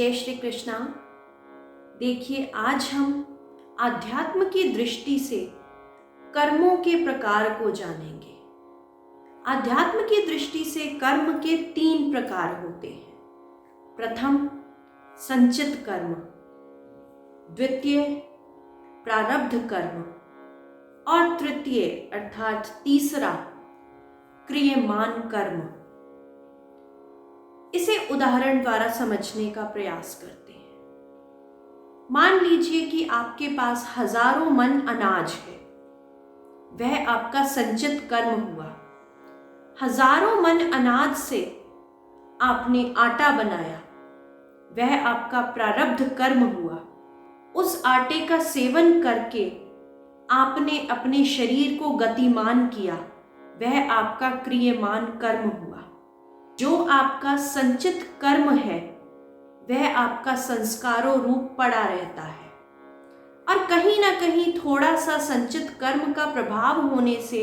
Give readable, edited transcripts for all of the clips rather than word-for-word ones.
जय श्री कृष्णा। देखिए, आज हम आध्यात्म की दृष्टि से कर्मों के प्रकार को जानेंगे। आध्यात्म की दृष्टि से कर्म के 3 प्रकार होते हैं। प्रथम संचित कर्म, द्वितीय प्रारब्ध कर्म और तृतीय अर्थात तीसरा क्रियमान कर्म। इसे उदाहरण द्वारा समझने का प्रयास करते हैं। मान लीजिए कि आपके पास हजारों मन अनाज है, वह आपका संचित कर्म हुआ। हजारों मन अनाज से आपने आटा बनाया, वह आपका प्रारब्ध कर्म हुआ। उस आटे का सेवन करके आपने अपने शरीर को गतिमान किया, वह आपका क्रियमान कर्म हुआ। जो आपका संचित कर्म है वह आपका संस्कारों रूप पड़ा रहता है, और कहीं ना कहीं थोड़ा सा संचित कर्म का प्रभाव होने से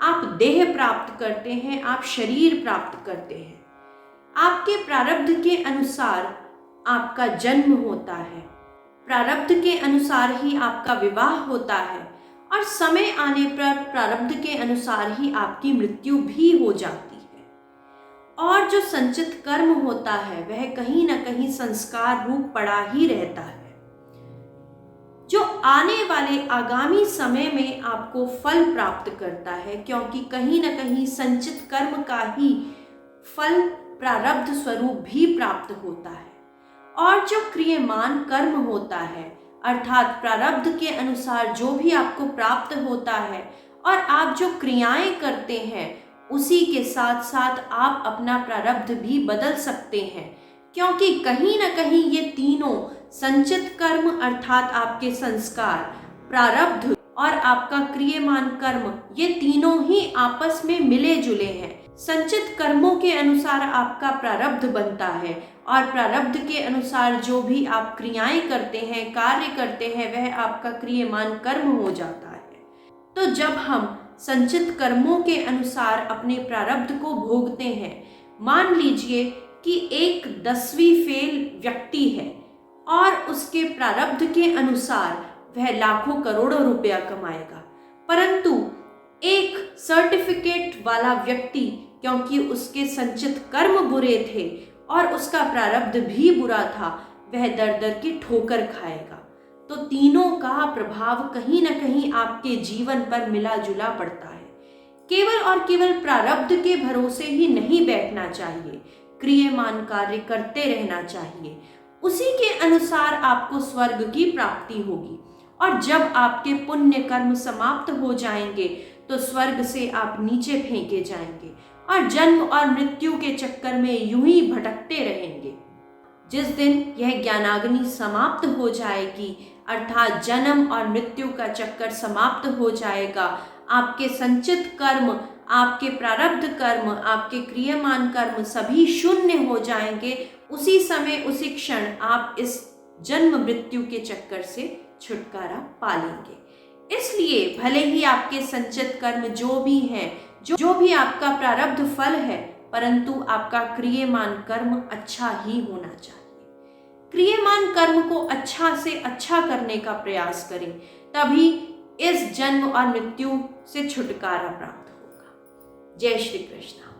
आप देह प्राप्त करते हैं, आप शरीर प्राप्त करते हैं। आपके प्रारब्ध के अनुसार आपका जन्म होता है, प्रारब्ध के अनुसार ही आपका विवाह होता है, और समय आने पर प्रारब्ध के अनुसार ही आपकी मृत्यु भी हो जाती है। और जो संचित कर्म होता है वह कहीं ना कहीं संस्कार रूप पड़ा ही रहता है, जो आने वाले आगामी समय में आपको फल प्राप्त करता है, क्योंकि कहीं ना कहीं संचित कर्म का ही फल प्रारब्ध स्वरूप भी प्राप्त होता है। और जो क्रियमान कर्म होता है अर्थात प्रारब्ध के अनुसार जो भी आपको प्राप्त होता है और आप जो क्रियाएं करते हैं उसी के साथ साथ आप अपना प्रारब्ध भी बदल सकते हैं, क्योंकि कहीं ना कहीं ये तीनों संचित कर्म अर्थात आपके संस्कार, प्रारब्ध और आपका क्रियमान कर्म, ये तीनों ही आपस में मिले जुले हैं। संचित कर्मों के अनुसार आपका प्रारब्ध बनता है, और प्रारब्ध के अनुसार जो भी आप क्रियाएं करते हैं, कार्य करते हैं, वह आपका क्रियमान कर्म हो जाता है। तो जब हम संचित कर्मों के अनुसार अपने प्रारब्ध को भोगते हैं, मान लीजिए कि एक 10वीं फेल व्यक्ति है और उसके प्रारब्ध के अनुसार वह लाखों करोड़ों रुपया कमाएगा, परंतु एक सर्टिफिकेट वाला व्यक्ति, क्योंकि उसके संचित कर्म बुरे थे और उसका प्रारब्ध भी बुरा था, वह दर दर की ठोकर खाएगा। तो तीनों का प्रभाव कहीं ना कहीं आपके जीवन पर मिला जुला पड़ता है। केवल और केवल प्रारब्ध के भरोसे ही नहीं बैठना चाहिए, क्रियमान कार्य करते रहना चाहिए। उसी के अनुसार आपको स्वर्ग की प्राप्ति होगी, और जब आपके पुण्य कर्म समाप्त हो जाएंगे तो स्वर्ग से आप नीचे फेंके जाएंगे और जन्म और मृत्यु के चक्कर में यूं ही भटकते रहेंगे। जिस दिन यह ज्ञानाग्नि समाप्त हो जाएगी अर्थात जन्म और मृत्यु का चक्कर समाप्त हो जाएगा, आपके संचित कर्म, आपके प्रारब्ध कर्म, आपके क्रियमान कर्म सभी शून्य हो जाएंगे। उसी समय उसी क्षण आप इस जन्म मृत्यु के चक्कर से छुटकारा पा लेंगे। इसलिए भले ही आपके संचित कर्म जो भी हैं, जो भी आपका प्रारब्ध फल है, परंतु आपका क्रियमान कर्म अच्छा ही होना चाहिए। क्रियमान कर्म को अच्छा से अच्छा करने का प्रयास करें, तभी इस जन्म और मृत्यु से छुटकारा प्राप्त होगा। जय श्री कृष्ण।